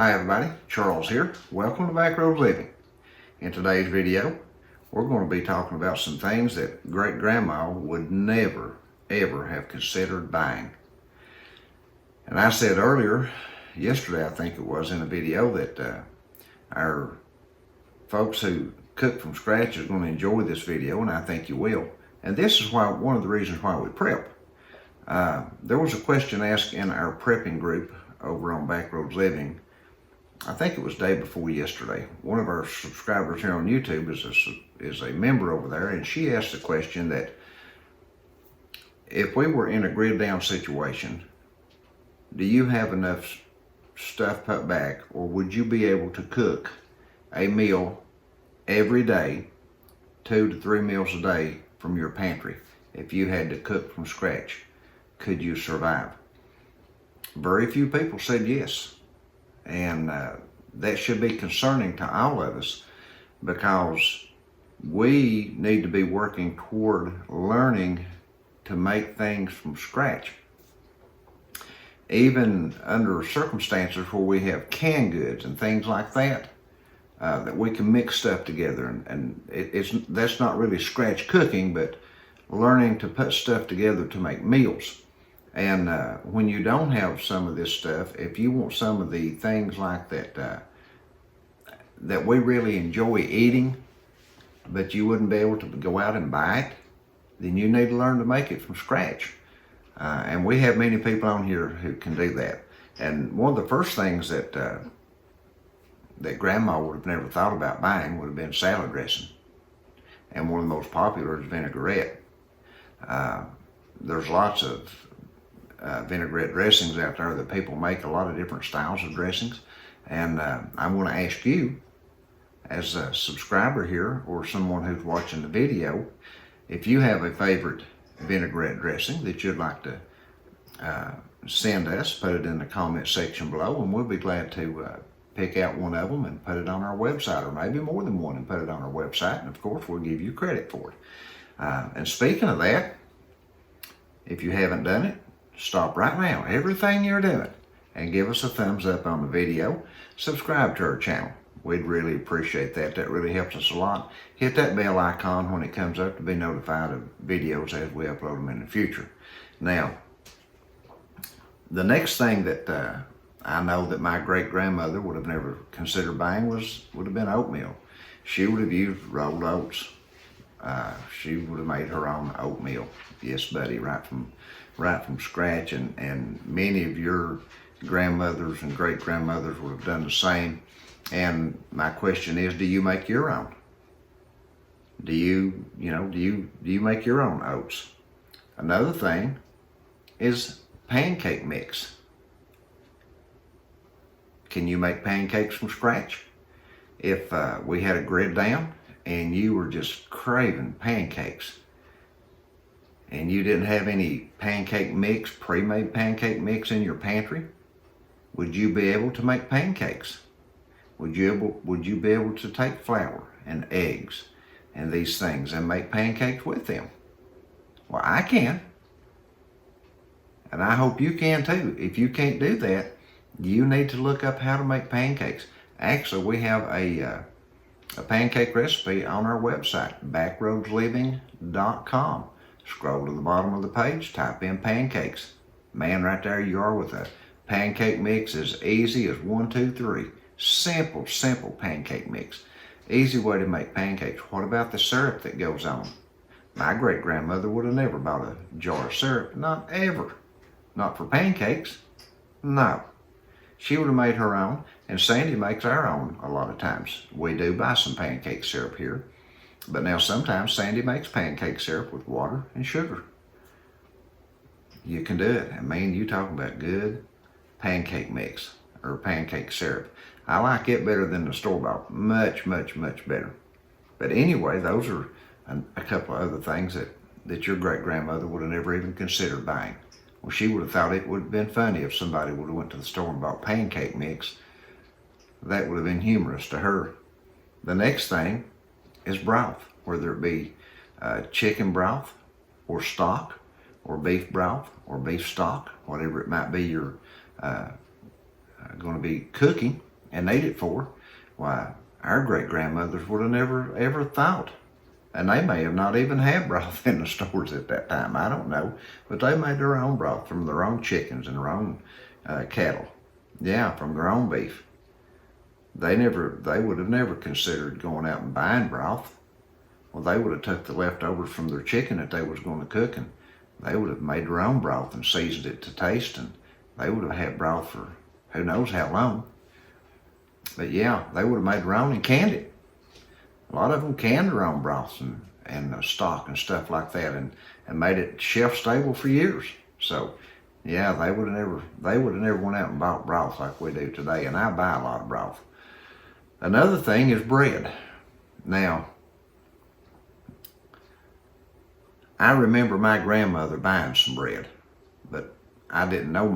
Hi everybody, Charles here. Welcome to Backroads Living. In today's video, we're going to be talking about some things that great grandma would never, ever have considered buying. And I said earlier, yesterday I think it was in a video, that our folks who cook from scratch is going to enjoy this video, and I think you will. And this is one of the reasons why we prep. There was a question asked in our prepping group over on Backroads Living. I think it was day before yesterday. One of our subscribers here on YouTube is a member over there, and she asked the question that if we were in a grid down situation, do you have enough stuff put back, or would you be able to cook a meal every day, 2 to 3 meals a day from your pantry? If you had to cook from scratch, could you survive? Very few people said yes. And that should be concerning to all of us, because we need to be working toward learning to make things from scratch. Even under circumstances where we have canned goods and things like that, that we can mix stuff together. And that's not really scratch cooking, but learning to put stuff together to make meals. And when you don't have some of this stuff, if you want some of the things like that that we really enjoy eating, but you wouldn't be able to go out and buy it, then you need to learn to make it from scratch. And we have many people on here who can do that. And one of the first things that Grandma would have never thought about buying would have been salad dressing. And one of the most popular is vinaigrette. There's lots of vinaigrette dressings out there that people make, a lot of different styles of dressings. And I'm going to ask you, as a subscriber here or someone who's watching the video, if you have a favorite vinaigrette dressing that you'd like to send us, put it in the comment section below, and we'll be glad to pick out one of them and put it on our website, or maybe more than one and put it on our website, and of course we'll give you credit for it. And speaking of that, if you haven't done it, stop right now, everything you're doing, and give us a thumbs up on the video. Subscribe to our channel. We'd really appreciate that. That really helps us a lot. Hit that bell icon when it comes up to be notified of videos as we upload them in the future. Now, the next thing that I know that my great-grandmother would have never considered buying would have been oatmeal. She would have used rolled oats. She would have made her own oatmeal. Yes, buddy, right from scratch, and many of your grandmothers and great-grandmothers would have done the same. And my question is, do you make your own? Do you make your own oats? Another thing is pancake mix. Can you make pancakes from scratch? If we had a grid down and you were just craving pancakes, and you didn't have any pancake mix, pre-made pancake mix in your pantry, would you be able to make pancakes? Would you be able to take flour and eggs and these things and make pancakes with them? Well, I can. And I hope you can too. If you can't do that, you need to look up how to make pancakes. Actually, we have a pancake recipe on our website, backroadsliving.com. Scroll to the bottom of the page, type in pancakes. Man, right there you are with a pancake mix as easy as 1, 2, 3. Simple pancake mix. Easy way to make pancakes. What about the syrup that goes on? My great-grandmother would have never bought a jar of syrup. Not ever. Not for pancakes. No. She would have made her own, and Sandy makes our own a lot of times. We do buy some pancake syrup here. But now sometimes Sandy makes pancake syrup with water and sugar. You can do it. I mean, you talking about good pancake mix or pancake syrup. I like it better than the store-bought. Much better. But anyway, those are a couple of other things that your great-grandmother would have never even considered buying. Well, she would have thought it would have been funny if somebody would have went to the store and bought pancake mix. That would have been humorous to her. The next thing is broth, whether it be chicken broth or stock or beef broth or beef stock, whatever it might be you're going to be cooking. and ate it for. Why, our great-grandmothers would have never, ever thought. And they may have not even had broth in the stores at that time. I don't know. But they made their own broth from their own chickens and their own cattle. Yeah, from their own beef. They would have never considered going out and buying broth. Well, they would have took the leftovers from their chicken that they was going to cook, and they would have made their own broth and seasoned it to taste, and they would have had broth for who knows how long. But yeah, they would have made their own and canned it. A lot of them canned their own broths and stock and stuff like that, and made it shelf stable for years. So yeah, they would have never went out and bought broth like we do today, and I buy a lot of broth. Another thing is bread. Now, I remember my grandmother buying some bread, but I didn't know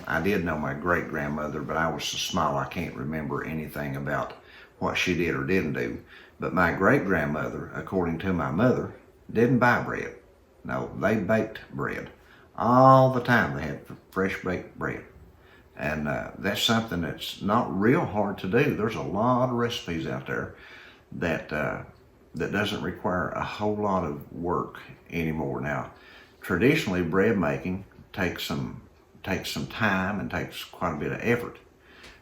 I did know my great-grandmother, but I was so small I can't remember anything about what she did or didn't do. But my great-grandmother, according to my mother, didn't buy bread. No, they baked bread. All the time they had fresh baked bread. And that's something that's not real hard to do. There's a lot of recipes out there that doesn't require a whole lot of work anymore. Now, traditionally bread making takes some time and takes quite a bit of effort.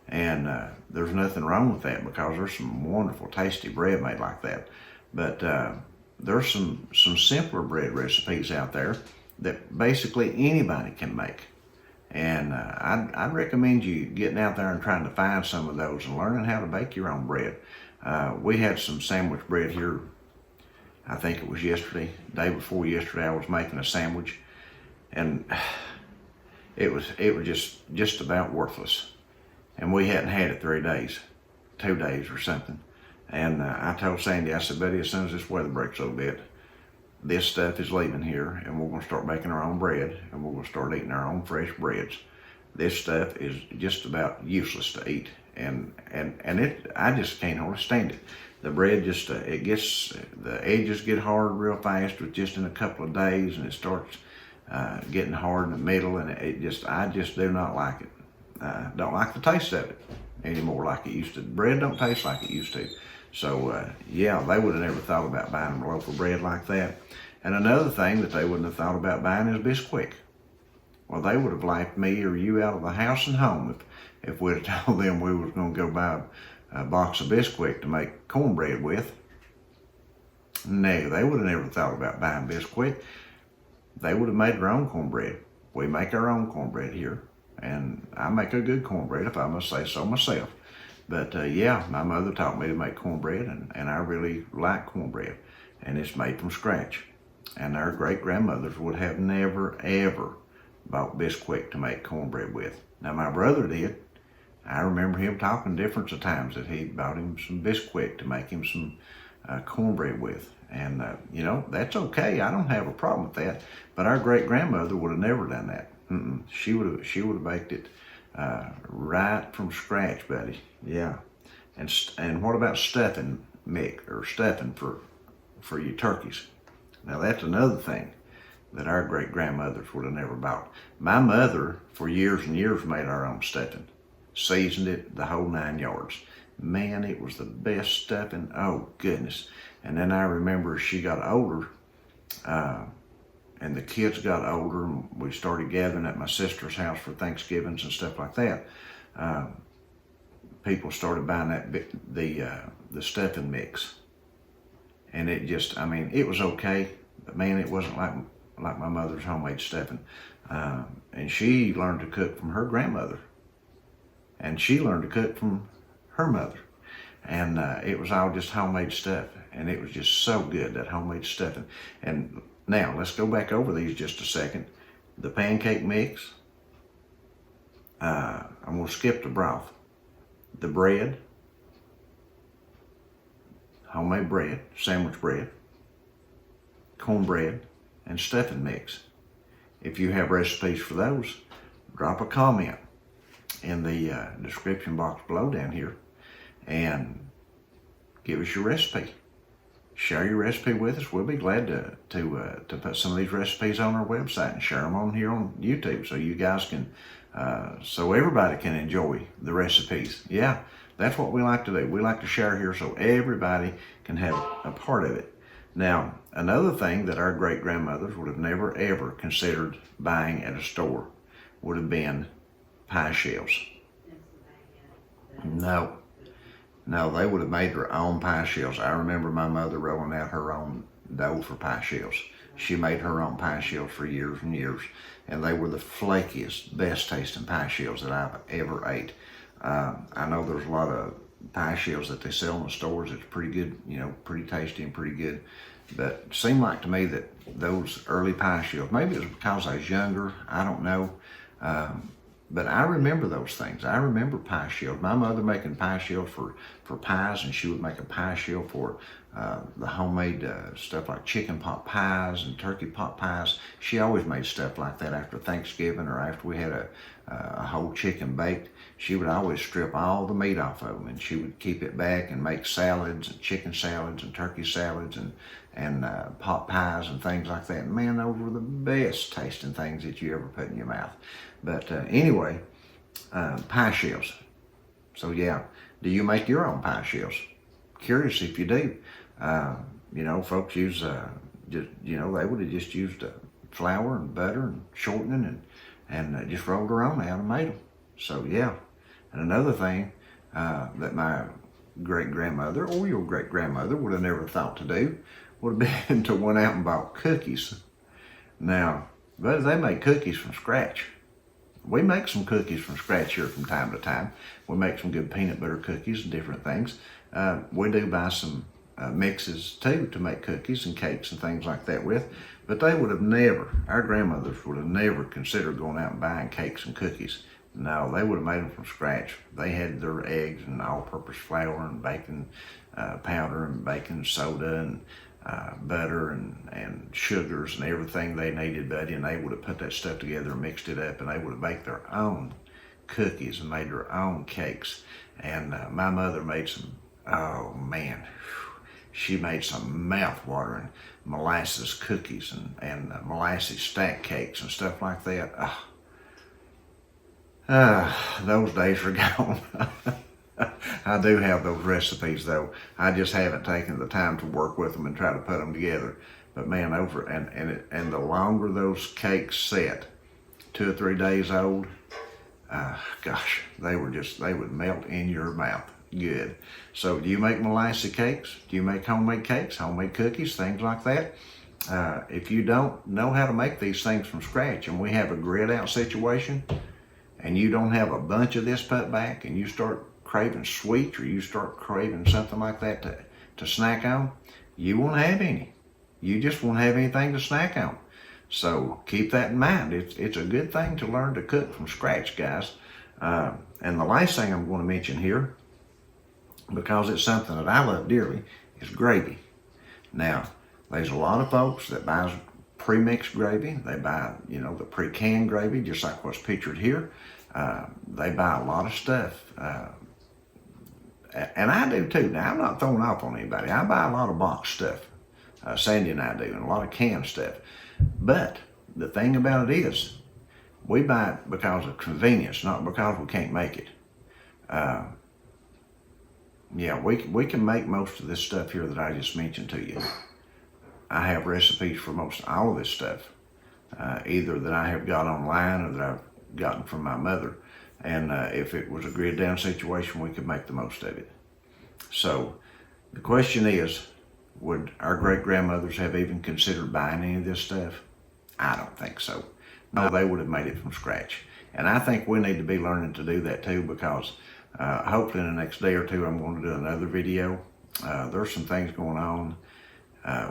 And there's nothing wrong with that, because there's some wonderful, tasty bread made like that. But there's some simpler bread recipes out there that basically anybody can make. And I'd recommend you getting out there and trying to find some of those and learning how to bake your own bread. We had some sandwich bread here, I think it was yesterday, day before yesterday. I was making a sandwich, and it was just about worthless. And we hadn't had it 3 days, 2 days or something. And I told Sandy, I said, buddy, as soon as this weather breaks a little bit, this stuff is leaving here, and we're going to start making our own bread, and we're going to start eating our own fresh breads. This stuff is just about useless to eat, and I just can't hardly stand it. The bread just the edges get hard real fast with just in a couple of days, and it starts getting hard in the middle, and I just do not like it. Don't like the taste of it anymore like it used to. Bread don't taste like it used to. So yeah, they would have never thought about buying a loaf of bread like that. And another thing that they wouldn't have thought about buying is biscuit. Well, they would have laughed me or you out of the house and home if we'd have told them we was going to go buy a box of biscuit to make cornbread with. No, they would have never thought about buying biscuit. They would have made their own cornbread. We make our own cornbread here, and I make a good cornbread, if I must say so myself. But yeah, my mother taught me to make cornbread, and I really like cornbread, and it's made from scratch. And our great-grandmothers would have never, ever bought biscuit to make cornbread with. Now, my brother did. I remember him talking different times that he bought him some biscuit to make him some cornbread with. And, you know, that's okay. I don't have a problem with that. But our great-grandmother would have never done that. She would have baked it right from scratch, buddy. Yeah. And what about stuffing, Mick, or stuffing for your turkeys? Now, that's another thing that our great-grandmothers would have never bought. My mother, for years and years, made our own stuffing. Seasoned it the whole 9 yards. Man, it was the best stuffing. Oh, goodness. And then I remember as she got older, and the kids got older, and we started gathering at my sister's house for Thanksgivings and stuff like that. People started buying the stuffing mix. And it just, I mean, it was okay, but man, it wasn't like my mother's homemade stuffing. And she learned to cook from her grandmother. And she learned to cook from her mother. And it was all just homemade stuff. And it was just so good, that homemade stuffing. And now, let's go back over these just a second. The pancake mix. I'm going to skip the broth. The bread. Homemade bread, sandwich bread, cornbread, and stuffing mix. If you have recipes for those, drop a comment in the description box below down here and give us your recipe. Share your recipe with us. We'll be glad to put some of these recipes on our website and share them on here on YouTube, so you guys can, so everybody can enjoy the recipes. Yeah, that's what we like to do. We like to share here so everybody can have a part of it. Now, another thing that our great-grandmothers would have never, ever considered buying at a store would have been pie shells. No, they would have made their own pie shells. I remember my mother rolling out her own dough for pie shells. She made her own pie shells for years and years, and they were the flakiest, best tasting pie shells that I've ever ate. I know there's a lot of pie shells that they sell in the stores. It's pretty good, you know, pretty tasty and pretty good. But it seemed like to me that those early pie shells, maybe it was because I was younger, I don't know. But I remember those things. I remember pie shells. My mother making pie shells for pies, and she would make a pie shell for the homemade stuff like chicken pot pies and turkey pot pies. She always made stuff like that after Thanksgiving or after we had a whole chicken baked. She would always strip all the meat off of them, and she would keep it back and make salads and chicken salads and turkey salads and pot pies and things like that. And man, those were the best tasting things that you ever put in your mouth. But anyway, pie shells. So yeah, do you make your own pie shells? Curious if you do. You know, folks use, just, you know, they would have just used flour and butter and shortening and just rolled their own out and made them. So yeah. And another thing that my great-grandmother or your great-grandmother would have never thought to do would have been to went out and bought cookies. Now, but they make cookies from scratch. We make some cookies from scratch here from time to time. We make some good peanut butter cookies and different things. We do buy some mixes too to make cookies and cakes and things like that with. But they would have never, our grandmothers would have never considered going out and buying cakes and cookies. No, they would have made them from scratch. They had their eggs and all-purpose flour and baking powder and baking soda and butter and sugars and everything they needed, buddy, and they would have put that stuff together and mixed it up, and they would have baked their own cookies and made their own cakes. And my mother made some, oh man, she made some mouth-watering molasses cookies and molasses stack cakes and stuff like that. Those days are gone. I do have those recipes though. I just haven't taken the time to work with them and try to put them together. But man, and the longer those cakes set, 2 or 3 days old, gosh, they would melt in your mouth. Good. So do you make molasses cakes? Do you make homemade cakes, homemade cookies, things like that? If you don't know how to make these things from scratch, and we have a grid out situation, and you don't have a bunch of this put back, and you start craving sweets or you start craving something like that to snack on, you won't have any. You just won't have anything to snack on. So keep that in mind. It's a good thing to learn to cook from scratch, guys. And the last thing I'm going to mention here, because it's something that I love dearly, is gravy. Now, there's a lot of folks that buy pre-mixed gravy. They buy, you know, the pre-canned gravy, just like what's pictured here. They buy a lot of stuff. And I do too. Now, I'm not throwing off on anybody. I buy a lot of box stuff. Sandy and I do, and a lot of canned stuff. But the thing about it is, we buy it because of convenience, not because we can't make it. Yeah, we can make most of this stuff here that I just mentioned to you. I have recipes for most all of this stuff, either that I have got online or that I've gotten from my mother. And if it was a grid down situation, we could make the most of it. So the question is, would our great-grandmothers have even considered buying any of this stuff? I don't think so. No, they would have made it from scratch. And I think we need to be learning to do that too, because hopefully in the next day or two, I'm going to do another video. There's some things going on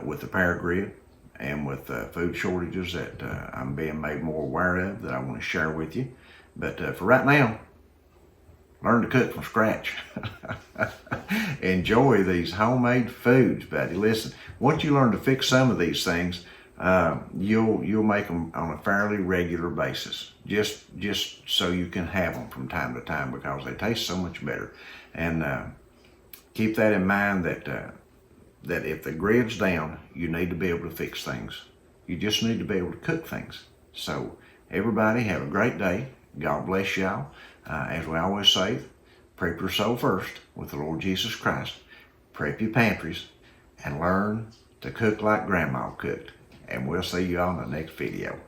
with the power grid and with food shortages that I'm being made more aware of that I want to share with you. But for right now, learn to cook from scratch. Enjoy these homemade foods, buddy. Listen, once you learn to fix some of these things, you'll make them on a fairly regular basis, just so you can have them from time to time, because they taste so much better. And keep that in mind that that if the grid's down, you need to be able to fix things. You just need to be able to cook things. So everybody have a great day. God bless y'all. As we always say, Prep your soul first with the Lord Jesus Christ. Prep your pantries and learn to cook like Grandma cooked. And we'll see you on the next video.